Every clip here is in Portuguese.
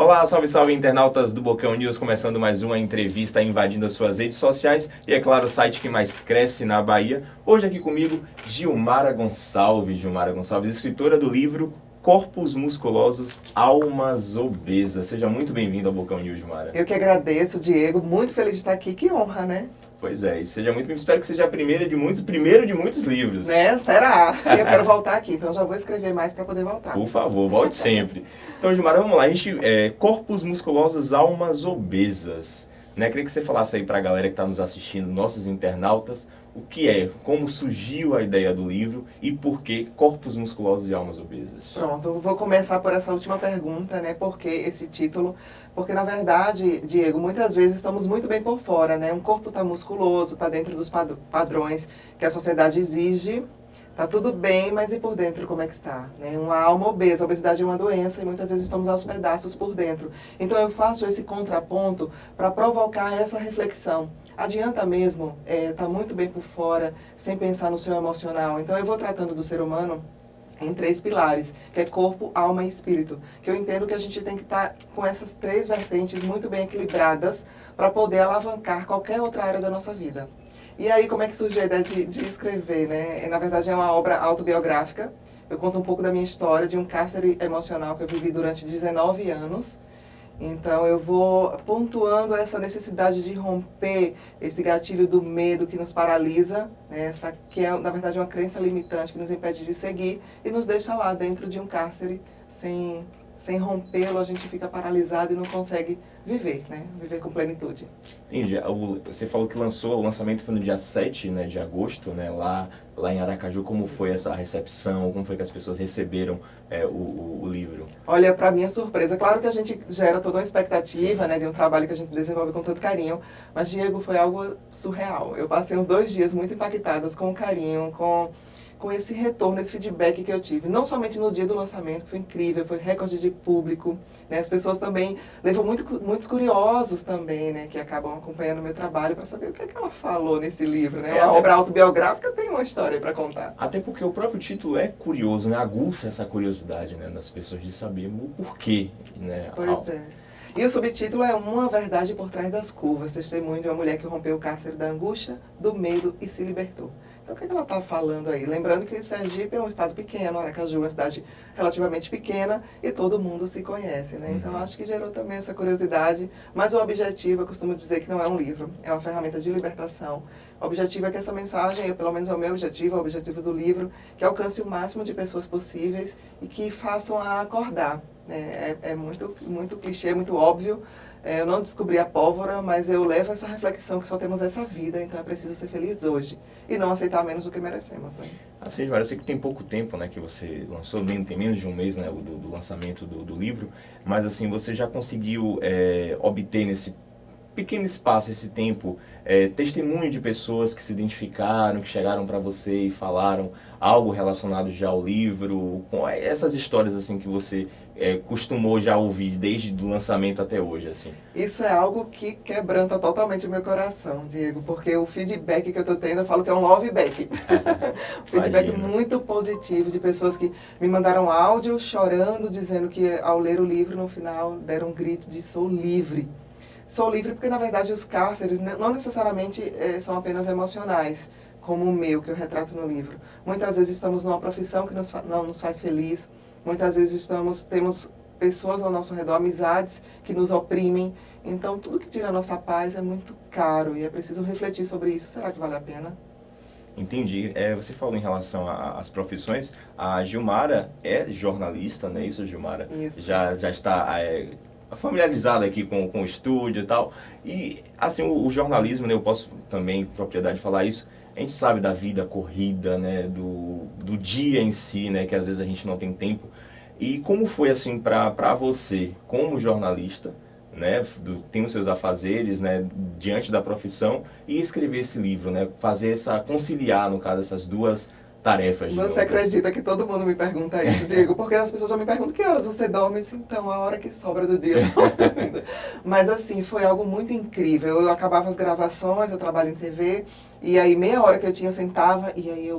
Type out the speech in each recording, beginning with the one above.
Olá, salve, salve, internautas do Bocão News, começando mais uma entrevista invadindo as suas redes sociais e, é claro, o site que mais cresce na Bahia. Hoje aqui comigo, Gilmara Gonçalves, escritora do livro Corpos Musculosos, Almas Obesas. Seja muito bem-vindo ao Bocão News, Gilmara. Eu que agradeço, Diego, muito feliz de estar aqui, que honra, né? Pois é, e seja muito bem-vindo, espero que seja a primeiro de muitos livros. Né? Será? Eu quero voltar aqui, então já vou escrever mais para poder voltar. Por favor, volte sempre. Então, Gilmara, vamos lá. Corpos Musculosos, Almas Obesas. Né? Queria que você falasse aí para a galera que está nos assistindo, nossos internautas, o que é, como surgiu a ideia do livro e por que Corpos Musculosos e Almas Obesas. Pronto, vou começar por essa última pergunta, né? Por que esse título? Porque, na verdade, Diego, muitas vezes estamos muito bem por fora, né? Um corpo está musculoso, está dentro dos padrões que a sociedade exige. Tá tudo bem, mas e por dentro como é que está? Né? Uma alma obesa, a obesidade é uma doença e muitas vezes estamos aos pedaços por dentro. Então eu faço esse contraponto para provocar essa reflexão. Adianta mesmo tá muito bem por fora, sem pensar no seu emocional. Então eu vou tratando do ser humano em 3 pilares, que é corpo, alma e espírito. Que eu entendo que a gente tem que estar com essas 3 vertentes muito bem equilibradas para poder alavancar qualquer outra área da nossa vida. E aí, como é que surgiu a ideia de escrever, né? Na verdade, é uma obra autobiográfica. Eu conto um pouco da minha história, de um cárcere emocional que eu vivi durante 19 anos. Então, eu vou pontuando essa necessidade de romper esse gatilho do medo que nos paralisa, né? Essa que é, na verdade, uma crença limitante que nos impede de seguir e nos deixa lá dentro de um cárcere sem rompê-lo, a gente fica paralisado e não consegue viver, né? Viver com plenitude. Entendi. Você falou que o lançamento foi no dia 7, né, de agosto, né, lá em Aracaju. Como foi essa recepção? Como foi que as pessoas receberam o livro? Olha, para minha surpresa, claro que a gente gera toda uma expectativa, né, de um trabalho que a gente desenvolve com tanto carinho, mas, Diego, foi algo surreal. Eu passei uns 2 dias muito impactadas com o carinho, com esse retorno, esse feedback que eu tive. Não somente no dia do lançamento, que foi incrível, foi recorde de público, né? As pessoas também levam muitos curiosos também, né? Que acabam acompanhando o meu trabalho para saber o que é que ela falou nesse livro, né? Uma obra autobiográfica tem uma história para contar. Até porque o próprio título é curioso, né? Aguça essa curiosidade, né, das pessoas de saber o porquê, né? Pois é. E o subtítulo é Uma Verdade por Trás das Curvas, testemunho de uma mulher que rompeu o cárcere da angústia, do medo e se libertou. Então, o que ela está falando aí? Lembrando que Sergipe é um estado pequeno, Aracaju é uma cidade relativamente pequena e todo mundo se conhece, né? Então, acho que gerou também essa curiosidade, mas o objetivo, eu costumo dizer que não é um livro, é uma ferramenta de libertação. O objetivo é que essa mensagem, pelo menos é o meu objetivo, é o objetivo do livro, que alcance o máximo de pessoas possíveis e que façam a acordar. É muito clichê, muito óbvio. Eu não descobri a pólvora, mas eu levo essa reflexão que só temos essa vida, então é preciso ser feliz hoje e não aceitar menos do que merecemos, né? Assim, Joara, eu sei que tem pouco tempo, né, que você lançou, tem menos de um mês, né, do lançamento do livro, mas assim, você já conseguiu obter nesse pequeno espaço, esse tempo, testemunho de pessoas que se identificaram, que chegaram para você e falaram algo relacionado já ao livro, com essas histórias assim que você costumou já ouvir desde o lançamento até hoje, assim? Isso é algo que quebranta totalmente o meu coração, Diego, porque o feedback que eu estou tendo, eu falo que é um love back. Um feedback muito positivo de pessoas que me mandaram áudio chorando, dizendo que ao ler o livro, no final, deram um grito de sou livre. Sou livre porque, na verdade, os cárceres não necessariamente são apenas emocionais, como o meu, que eu retrato no livro. Muitas vezes estamos numa profissão que não nos faz feliz, muitas vezes temos pessoas ao nosso redor, amizades que nos oprimem. Então, tudo que tira a nossa paz é muito caro e é preciso refletir sobre isso. Será que vale a pena? Entendi. Você falou em relação às profissões, a Gilmara é jornalista, não é isso, Gilmara? Isso. Já está familiarizada aqui com o estúdio e tal. E, assim, o jornalismo, né, eu posso também, com propriedade, falar isso, a gente sabe da vida corrida, né, do dia em si, né, que às vezes a gente não tem tempo. E como foi, assim, para você, como jornalista, né, tem os seus afazeres, né, diante da profissão, e escrever esse livro, né, conciliar, no caso, essas duas tarefas. Você acredita que todo mundo me pergunta isso, Diego? Porque as pessoas já me perguntam que horas você dorme, então a hora que sobra do dia. Mas assim, foi algo muito incrível. Eu acabava as gravações, eu trabalho em TV, e aí meia hora que eu tinha, sentava, e aí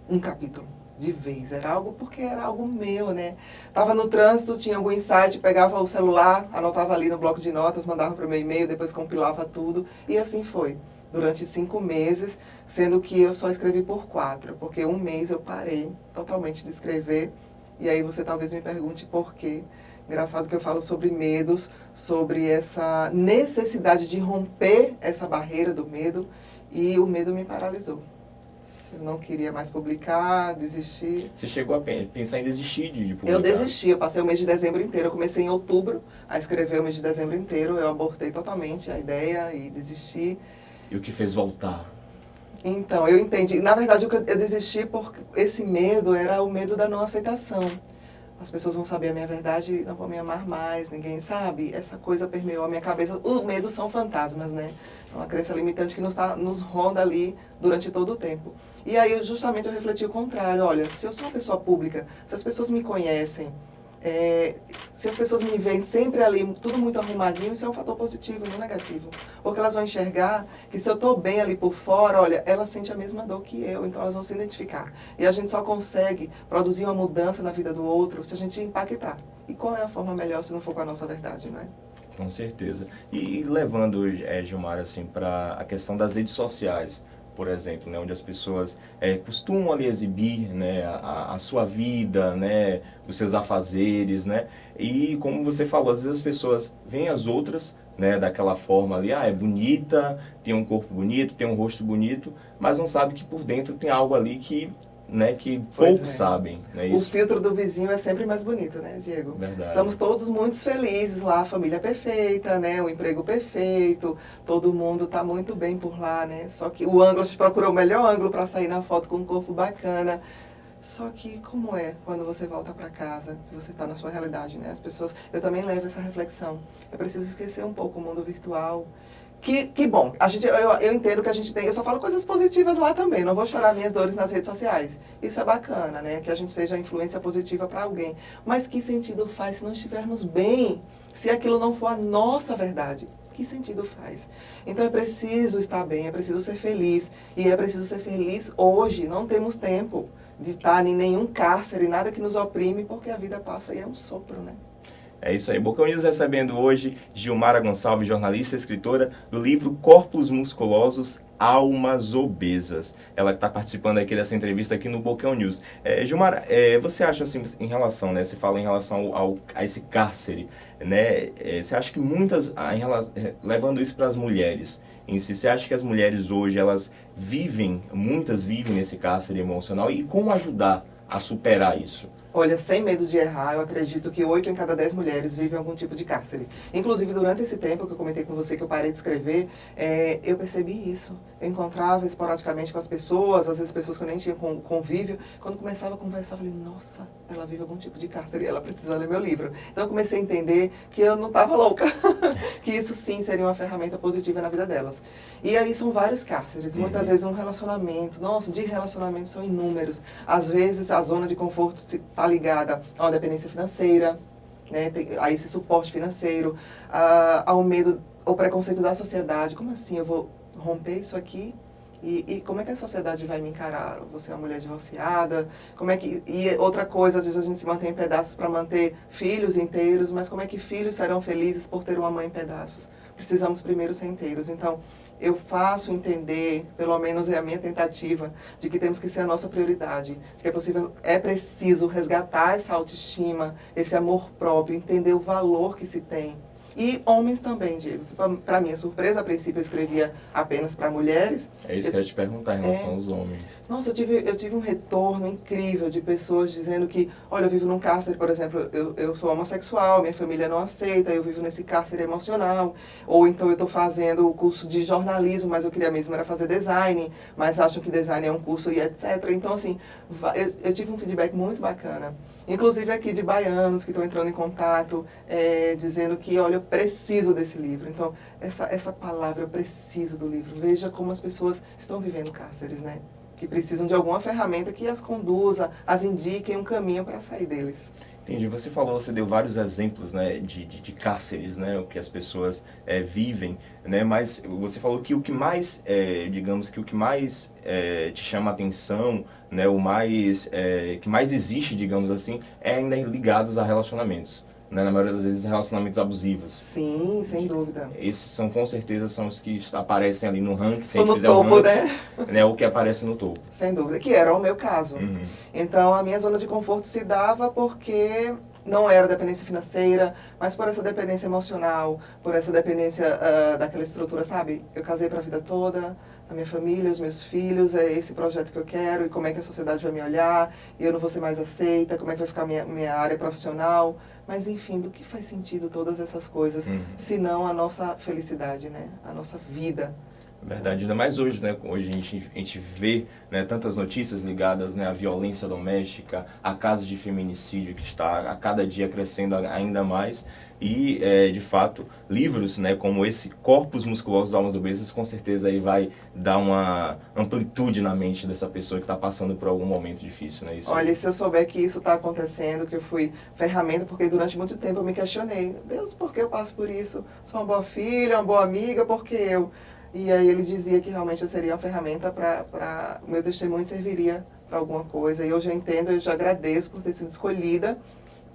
um capítulo. de vez. Era algo porque era algo meu, né? Tava no trânsito, tinha algum insight, pegava o celular, anotava ali no bloco de notas, mandava para o meu e-mail, depois compilava tudo. E assim foi. Durante 5 meses, sendo que eu só escrevi por 4, porque um mês eu parei totalmente de escrever. E aí você talvez me pergunte por quê. Engraçado que eu falo sobre medos, sobre essa necessidade de romper essa barreira do medo, e o medo me paralisou. Eu não queria mais publicar, desistir. Você chegou a pensar em desistir de publicar? Eu desisti, eu passei o mês de dezembro inteiro. Eu comecei em outubro a escrever o mês de dezembro inteiro. Eu abortei totalmente a ideia e desisti. E o que fez voltar? Então, eu entendi. Na verdade, eu desisti porque esse medo era o medo da não aceitação. As pessoas vão saber a minha verdade e não vão me amar mais, ninguém sabe. Essa coisa permeou a minha cabeça. Os medos são fantasmas, né? É uma crença limitante que nos ronda ali durante todo o tempo. E aí, justamente, eu refleti o contrário. Olha, se eu sou uma pessoa pública, se as pessoas me conhecem, se as pessoas me veem sempre ali, tudo muito arrumadinho, isso é um fator positivo, não negativo. Porque elas vão enxergar que se eu estou bem ali por fora, olha, ela sente a mesma dor que eu, então elas vão se identificar. E a gente só consegue produzir uma mudança na vida do outro se a gente impactar. E qual é a forma melhor se não for com a nossa verdade, né? Com certeza. E levando, Gilmara, assim, para a questão das redes sociais, por exemplo, né, onde as pessoas costumam ali exibir, né, a sua vida, né, os seus afazeres, né, e como você falou, às vezes as pessoas veem as outras, né, daquela forma ali, é bonita, tem um corpo bonito, tem um rosto bonito, mas não sabe que por dentro tem algo ali que, né, que poucos sabem, né, O isso? filtro do vizinho é sempre mais bonito, né, Diego? Verdade. Estamos todos muito felizes lá, a família perfeita, né, o emprego perfeito, todo mundo está muito bem por lá, né? Só que o ângulo, a gente procurou o melhor ângulo para sair na foto com um corpo bacana. Só que como é quando você volta para casa, que você está na sua realidade, né? As pessoas, eu também levo essa reflexão. Eu preciso esquecer um pouco o mundo virtual. Que bom, eu entendo que a gente tem, eu só falo coisas positivas lá também, não vou chorar minhas dores nas redes sociais. Isso é bacana, né? Que a gente seja influência positiva para alguém. Mas que sentido faz se não estivermos bem, se aquilo não for a nossa verdade? Que sentido faz? Então é preciso estar bem, é preciso ser feliz. E é preciso ser feliz hoje, não temos tempo de estar em nenhum cárcere, nada que nos oprime, porque a vida passa e é um sopro, né? É isso aí. Bocão News recebendo hoje Gilmara Gonçalves, jornalista e escritora do livro Corpos Musculosos, Almas Obesas. Ela está participando aqui dessa entrevista aqui no Bocão News. Gilmara, você acha assim, em relação, né? Você fala em relação a esse cárcere, né? Você acha que muitas, levando isso para as mulheres em si, você acha que as mulheres hoje, muitas vivem nesse cárcere emocional e como ajudar a superar isso? Olha, sem medo de errar, eu acredito que 8 em cada 10 mulheres vivem algum tipo de cárcere. Inclusive, durante esse tempo que eu comentei com você, que eu parei de escrever, eu percebi isso. Eu encontrava esporadicamente com as pessoas, às vezes pessoas que eu nem tinha convívio. Quando começava a conversar, eu falei, nossa, ela vive algum tipo de cárcere e ela precisa ler meu livro. Então, eu comecei a entender que eu não estava louca, que isso sim seria uma ferramenta positiva na vida delas. E aí são vários cárceres, muitas vezes um relacionamento. Nossa, de relacionamentos são inúmeros. Às vezes, a zona de conforto está ligada a uma dependência financeira, né, a esse suporte financeiro, ao medo, ao preconceito da sociedade. Como assim eu vou romper isso aqui? E como é que a sociedade vai me encarar? Você é uma mulher divorciada? E outra coisa, às vezes a gente se mantém em pedaços para manter filhos inteiros, mas como é que filhos serão felizes por ter uma mãe em pedaços? Precisamos primeiro ser inteiros. Então, eu faço entender, pelo menos é a minha tentativa, de que temos que ser a nossa prioridade, de que é preciso resgatar essa autoestima, esse amor próprio, entender o valor que se tem. E homens também, Diego. Para minha surpresa, a princípio eu escrevia apenas para mulheres. É isso que eu ia te perguntar em relação aos homens. Nossa, eu tive um retorno incrível de pessoas dizendo que, olha, eu vivo num cárcere, por exemplo, eu sou homossexual, minha família não aceita, eu vivo nesse cárcere emocional. Ou então eu estou fazendo o curso de jornalismo, mas eu queria mesmo era fazer design, mas acham que design é um curso e etc. Então, assim, eu tive um feedback muito bacana. Inclusive aqui de baianos que estão entrando em contato, dizendo que, olha, eu preciso desse livro. Então, essa palavra, eu preciso do livro. Veja como as pessoas estão vivendo cárceres, né? Que precisam de alguma ferramenta que as conduza, as indique um caminho para sair deles. Entendi. Você falou, você deu vários exemplos, né, de cárceres, né, o que as pessoas vivem, né, mas você falou que o que mais, digamos que o que mais te chama a atenção, né, o mais, que mais existe, digamos assim, é ainda ligados a relacionamentos, né, na maioria das vezes relacionamentos abusivos. Sim, sem dúvida. Esses são, com certeza, são os que aparecem ali no ranking, se a Estou gente no fizer o topo, ranking, né? né, o que aparece no topo. Sem dúvida, que era o meu caso. Uhum. Então, a minha zona de conforto se dava porque não era dependência financeira, mas por essa dependência emocional, por essa dependência daquela estrutura, sabe? Eu casei para a vida toda, a minha família, os meus filhos, é esse projeto que eu quero, e como é que a sociedade vai me olhar, e eu não vou ser mais aceita, como é que vai ficar minha área profissional. Mas, enfim, do que faz sentido todas essas coisas, se não a nossa felicidade, né? A nossa vida. Verdade, ainda mais hoje, né? Hoje a gente vê, né, tantas notícias ligadas, né, à violência doméstica, a casos de feminicídio que está a cada dia crescendo ainda mais. E, de fato, livros, né, como esse Corpos Musculosos, Almas Obesas, com certeza aí vai dar uma amplitude na mente dessa pessoa que está passando por algum momento difícil, né? Isso Olha, aí. se eu souber que isso está acontecendo, que eu fui ferramenta, porque durante muito tempo eu me questionei. Deus, por que eu passo por isso? Sou uma boa filha, uma boa amiga, por que eu? E aí ele dizia que realmente eu seria uma ferramenta para... O meu testemunho serviria para alguma coisa. E hoje eu entendo, eu já agradeço por ter sido escolhida,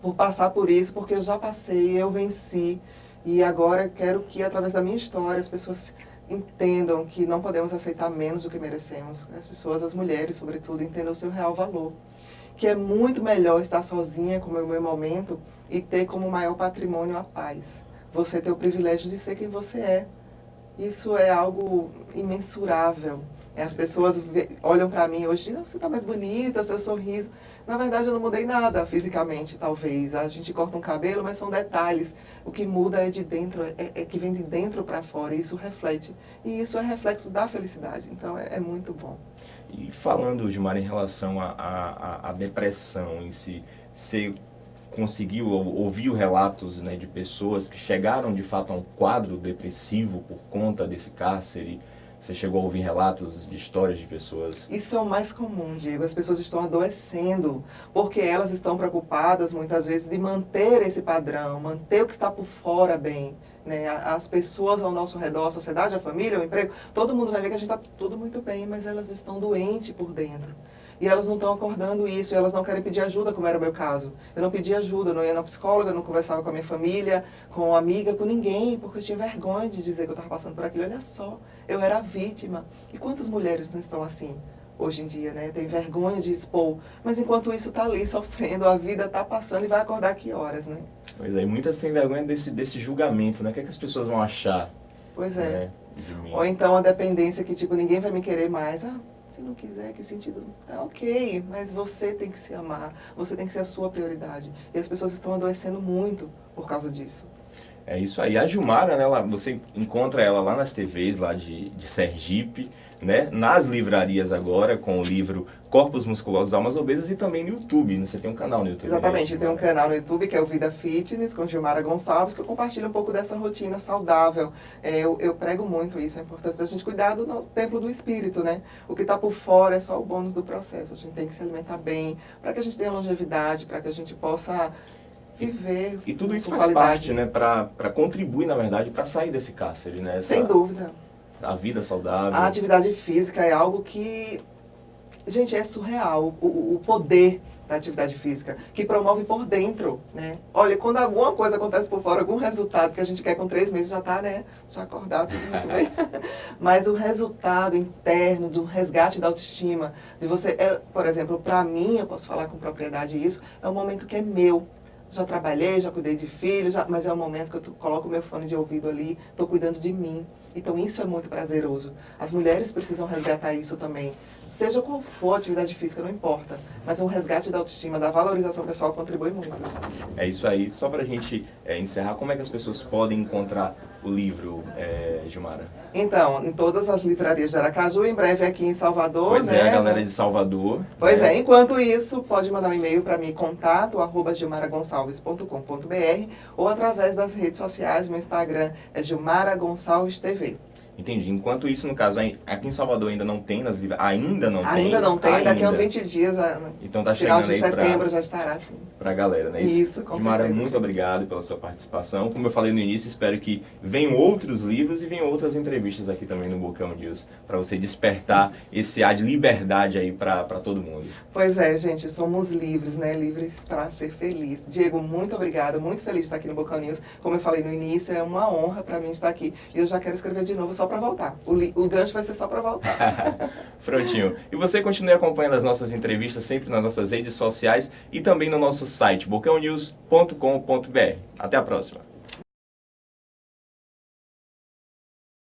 por passar por isso, porque eu já passei, eu venci. E agora eu quero que, através da minha história, as pessoas entendam que não podemos aceitar menos do que merecemos. As pessoas, as mulheres, sobretudo, entendam o seu real valor. Que é muito melhor estar sozinha, como é o meu momento, e ter como maior patrimônio a paz. Você ter o privilégio de ser quem você é. Isso é algo imensurável. As pessoas olham para mim hoje e dizem, você está mais bonita, seu sorriso. Na verdade, eu não mudei nada fisicamente, talvez. A gente corta um cabelo, mas são detalhes. O que muda é de dentro, é que vem de dentro para fora. E isso reflete. E isso é reflexo da felicidade. Então, é muito bom. E falando, Gilmara, em relação à depressão em si, você conseguiu, ouviu relatos, né, de pessoas que chegaram de fato a um quadro depressivo por conta desse cárcere? Você chegou a ouvir relatos de histórias de pessoas? Isso é o mais comum, Diego. As pessoas estão adoecendo porque elas estão preocupadas, muitas vezes, de manter esse padrão, manter o que está por fora bem. Né? As pessoas ao nosso redor, a sociedade, a família, o emprego, todo mundo vai ver que a gente está tudo muito bem, mas elas estão doentes por dentro. E elas não estão acordando isso, e elas não querem pedir ajuda, como era o meu caso. Eu não pedia ajuda, eu não ia na psicóloga, não conversava com a minha família, com uma amiga, com ninguém, porque eu tinha vergonha de dizer que eu estava passando por aquilo. Olha só, eu era a vítima. E quantas mulheres não estão assim hoje em dia, né? Tem vergonha de expor, mas enquanto isso está ali sofrendo, a vida está passando e vai acordar que horas, né? Pois é, e muitas têm vergonha desse julgamento, né? O que é que as pessoas vão achar? Pois é. Né, de mim? Ou então a dependência que, tipo, ninguém vai me querer mais. Ah, se não quiser, que sentido? Tá ok, mas você tem que se amar, você tem que ser a sua prioridade. E as pessoas estão adoecendo muito por causa disso. É isso aí. A Gilmara, né, você encontra ela lá nas TVs lá de Sergipe, né, nas livrarias agora, com o livro Corpos Musculosos, Almas Obesas, e também no YouTube, né? Você tem um canal no YouTube. Exatamente, né, tem um canal no YouTube que é o Vida Fitness, com Gilmara Gonçalves, que eu compartilho um pouco dessa rotina saudável. Eu prego muito isso, a importância da gente cuidar do nosso templo do espírito, né? O que está por fora é só o bônus do processo. A gente tem que se alimentar bem, para que a gente tenha longevidade, para que a gente possa viver. E tudo isso com faz qualidade. parte, né, para contribuir, na verdade, para sair desse cárcere, né? Sem dúvida. A vida saudável. A atividade física é algo que, gente, é surreal. O poder da atividade física, que promove por dentro, né? Olha, quando alguma coisa acontece por fora, algum resultado que a gente quer com 3 meses já tá, né? Já acordado, tudo muito bem. Mas o resultado interno do resgate da autoestima, de você, por exemplo, para mim, eu posso falar com propriedade isso, é um momento que é meu. Já trabalhei, já cuidei de filhos, mas é um momento que eu coloco o meu fone de ouvido ali, estou cuidando de mim. Então isso é muito prazeroso. As mulheres precisam resgatar isso também. Seja qual for a atividade física, não importa. Mas o resgate da autoestima, da valorização pessoal contribui muito. É isso aí. Só para a gente encerrar, como é que as pessoas podem encontrar o livro, Gilmara? Então, em todas as livrarias de Aracaju, em breve aqui em Salvador, Pois né? é, a galera de Salvador. Pois é, enquanto isso, pode mandar um e-mail para mim, contato@gilmaragonçalves.com.br ou através das redes sociais, meu Instagram é Gilmara Gonçalves TV. Entendi. Enquanto isso, no caso, aqui em Salvador ainda não tem nas livrarias. Ainda não tem, daqui a uns 20 dias, então tá final chegando de aí setembro já estará, sim. Pra galera, né? Isso, com Gilmara, certeza. muito obrigado pela sua participação. Como eu falei no início, espero que venham outros livros e venham outras entrevistas aqui também no Bocão News, para você despertar esse ar de liberdade aí para todo mundo. Pois é, gente, somos livres, né? Livres para ser feliz. Diego, muito obrigada, muito feliz de estar aqui no Bocão News. Como eu falei no início, é uma honra para mim estar aqui. E eu já quero escrever de novo só para voltar. O gancho vai ser só para voltar. Prontinho. E você continue acompanhando as nossas entrevistas sempre nas nossas redes sociais e também no nosso site bocãonews.com.br. Até a próxima.